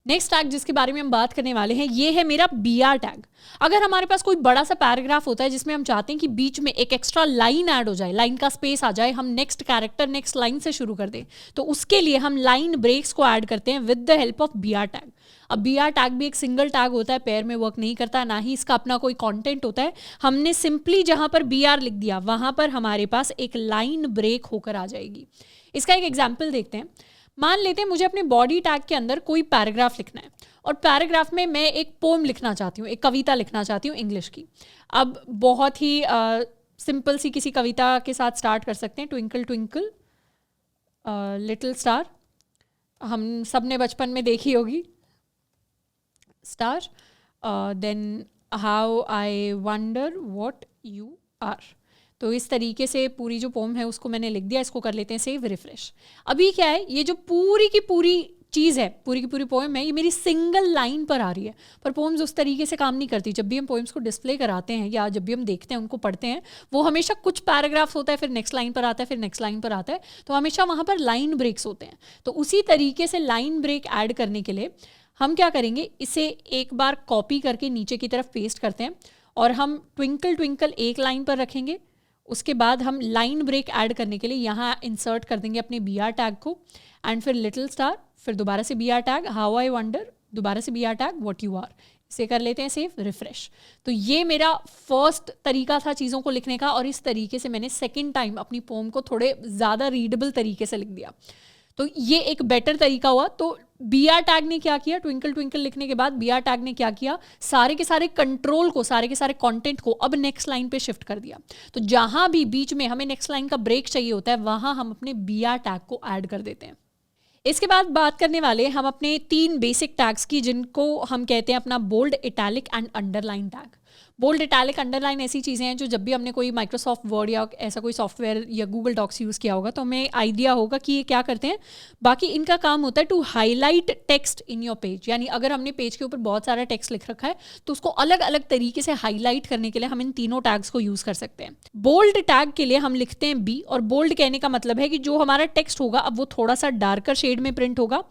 Next tag जिसके बारे में हम बात करने वाले हैं ये है मेरा BR टैग। अगर हमारे पास कोई बड़ा सा पैराग्राफ होता है जिसमें हम चाहते हैं कि बीच में एक एक्स्ट्रा लाइन ऐड हो जाए, लाइन का स्पेस आ जाए, हम नेक्स्ट कैरेक्टर नेक्स्ट लाइन से शुरू कर दें, तो उसके लिए हम लाइन ब्रेक्स को ऐड करते हैं with the help of BR tag. अब BR टैग भी एक सिंगल टैग होता है, पेयर में वर्क नहीं करता, ना ही इसका अपना कोई कंटेंट होता है। हमने सिंपली जहां पर BR लिख दिया वहां पर हमारे पास एक लाइन ब्रेक होकर आ जाएगी। इसका एक एग्जाम्पल देखते हैं। मान लेते हैं मुझे अपने बॉडी टैग के अंदर कोई पैराग्राफ लिखना है और पैराग्राफ में मैं एक पोम लिखना चाहती हूँ, एक कविता लिखना चाहती हूँ इंग्लिश की। अब बहुत ही सिंपल सी किसी कविता के साथ स्टार्ट कर सकते हैं। ट्विंकल ट्विंकल लिटिल स्टार, हम सब ने बचपन में देखी होगी star. Then how I wonder what you are. तो इस तरीके से पूरी जो पोम है उसको मैंने लिख दिया। इसको कर लेते हैं सेव, रिफ्रेश। अभी क्या है, ये जो पूरी की पूरी चीज़ है, पूरी की पूरी पोएम है, ये मेरी सिंगल लाइन पर आ रही है। पर पोएम्स उस तरीके से काम नहीं करती। जब भी हम पोएम्स को डिस्प्ले कराते हैं या जब भी हम देखते हैं, उनको पढ़ते हैं, वो हमेशा कुछ पैराग्राफ्स होता है, फिर नेक्स्ट लाइन पर आता है, फिर नेक्स्ट लाइन पर आता है, तो हमेशा वहाँ पर लाइन ब्रेक्स होते हैं। तो उसी तरीके से लाइन ब्रेक ऐड करने के लिए हम क्या करेंगे, इसे एक बार कॉपी करके नीचे की तरफ पेस्ट करते हैं और हम ट्विंकल ट्विंकल एक लाइन पर रखेंगे। उसके बाद हम लाइन ब्रेक ऐड करने के लिए यहाँ इंसर्ट कर देंगे अपने BR टैग को, एंड फिर लिटिल स्टार, फिर दोबारा से BR tag, how I wonder, दोबारा से BR tag, what you are. इसे कर लेते हैं सेव, रिफ्रेश। तो ये मेरा फर्स्ट तरीका था चीज़ों को लिखने का, और इस तरीके से मैंने सेकेंड टाइम अपनी पोम को थोड़े ज़्यादा रीडेबल तरीके से लिख दिया। तो ये एक बेटर तरीका हुआ। तो BR टैग ने क्या किया, ट्विंकल ट्विंकल लिखने के बाद BR टैग ने क्या किया, सारे के सारे कंट्रोल को, सारे के सारे कंटेंट को अब नेक्स्ट लाइन पे शिफ्ट कर दिया। तो जहां भी बीच में हमें नेक्स्ट लाइन का ब्रेक चाहिए होता है, वहां हम अपने BR टैग को ऐड कर देते हैं। इसके बाद बात करने वाले हम अपने 3 बेसिक टैग्स की, जिनको हम कहते हैं अपना bold, italic and underline tag. Bold, italic, underline ऐसी चीज़ें हैं जो जब भी हमने कोई माइक्रोसॉफ्ट वर्ड या ऐसा कोई सॉफ्टवेयर या गूगल डॉक्स यूज़ किया होगा तो हमें आइडिया होगा कि ये क्या करते हैं। बाकी इनका काम होता है to highlight text in your page, यानी अगर हमने पेज के ऊपर बहुत सारा टेक्स्ट लिख रखा है तो उसको अलग अलग तरीके से हाईलाइट करने के लिए हम इन तीनों टैग्स को यूज़ कर सकते हैं। बोल्ड टैग के लिए हम लिखते हैं B, और बोल्ड कहने का मतलब है कि जो हमारा टेक्स्ट होगा अब वो थोड़ा सा डार्कर शेड में प्रिंट होगा।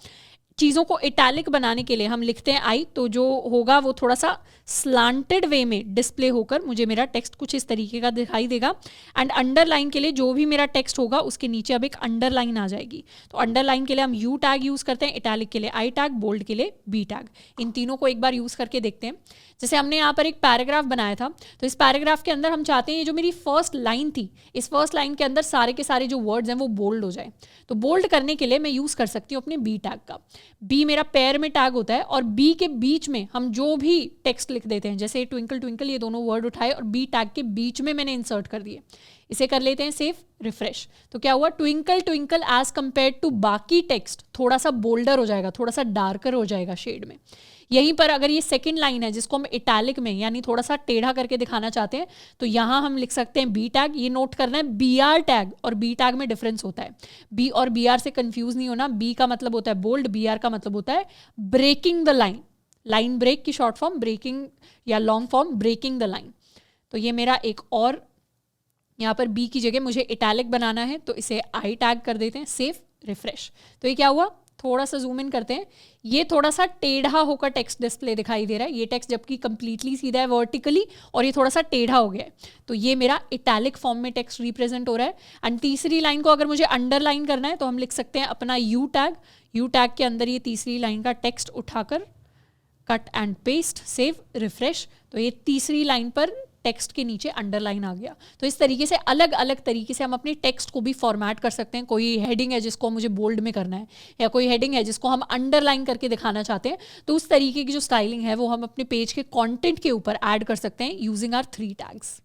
चीज़ों को इटैलिक बनाने के लिए हम लिखते हैं I, तो जो होगा वो थोड़ा सा स्लांटेड वे में डिस्प्ले होकर मुझे मेरा टेक्स्ट कुछ इस तरीके का दिखाई देगा। एंड अंडरलाइन के लिए जो भी मेरा टेक्स्ट होगा उसके नीचे अब एक अंडरलाइन आ जाएगी। तो अंडरलाइन के लिए हम U टैग यूज़ करते हैं, इटैलिक के लिए I टैग, बोल्ड के लिए B टैग। इन तीनों को एक बार यूज़ करके देखते हैं। जैसे हमने यहाँ पर एक पैराग्राफ बनाया था, तो इस पैराग्राफ के अंदर हम चाहते हैं ये जो मेरी फर्स्ट लाइन थी, इस फर्स्ट लाइन के अंदर सारे के सारे जो वर्ड्स हैं वो बोल्ड हो जाए। तो बोल्ड करने के लिए मैं यूज़ कर सकती हूँ अपने B टैग का। B मेरा पेयर में टैग होता है और B के बीच में हम जो भी टेक्स्ट लिख देते हैं, जैसे ट्विंकल ट्विंकल, ये दोनों वर्ड उठाए और B टैग के बीच में मैंने इंसर्ट कर दिए। इसे कर लेते हैं सेव, रिफ्रेश। तो क्या हुआ, twinkle twinkle as compare to बाकी टेक्स्ट थोड़ा सा बोल्डर हो जाएगा, थोड़ा सा डार्कर हो जाएगा शेड में। यहीं पर अगर ये सेकंड लाइन है जिसको हम इटैलिक में यानी थोड़ा सा टेढ़ा करके दिखाना चाहते हैं, तो यहाँ हम लिख सकते हैं B टैग। ये नोट करना है BR टैग और B टैग में डिफरेंस होता है। B और BR से कंफ्यूज नहीं होना। B का मतलब होता है बोल्ड, BR का मतलब होता है breaking the line. Line break की शॉर्ट फॉर्म ब्रेकिंग, या long form breaking the line. तो ये मेरा एक और, यहाँ पर B की जगह मुझे इटैलिक बनाना है, तो इसे I टैग कर देते हैं, सेव, रिफ्रेश। तो ये क्या हुआ, थोड़ा सा जूम इन करते हैं, ये थोड़ा सा टेढ़ा होकर टेक्स्ट डिस्प्ले दिखाई दे रहा है। ये टेक्स्ट जबकि कंप्लीटली सीधा है वर्टिकली, और ये थोड़ा सा टेढ़ा हो गया है। तो ये मेरा इटैलिक फॉर्म में टेक्स्ट रिप्रेजेंट हो रहा है। एंड तीसरी लाइन को अगर मुझे अंडरलाइन करना है तो हम लिख सकते हैं अपना U टैग। U टैग के अंदर ये तीसरी लाइन का टेक्स्ट उठाकर cut and paste, save, refresh. तो ये तीसरी लाइन पर टेक्स्ट के नीचे अंडरलाइन आ गया। तो इस तरीके से अलग अलग तरीके से हम अपने टेक्स्ट को भी फॉर्मेट कर सकते हैं। कोई हेडिंग है जिसको मुझे बोल्ड में करना है, या कोई हेडिंग है जिसको हम अंडरलाइन करके दिखाना चाहते हैं, तो उस तरीके की जो स्टाइलिंग है वो हम अपने पेज के कंटेंट के ऊपर ऐड कर सकते हैं यूजिंग आवर 3 टैग्स।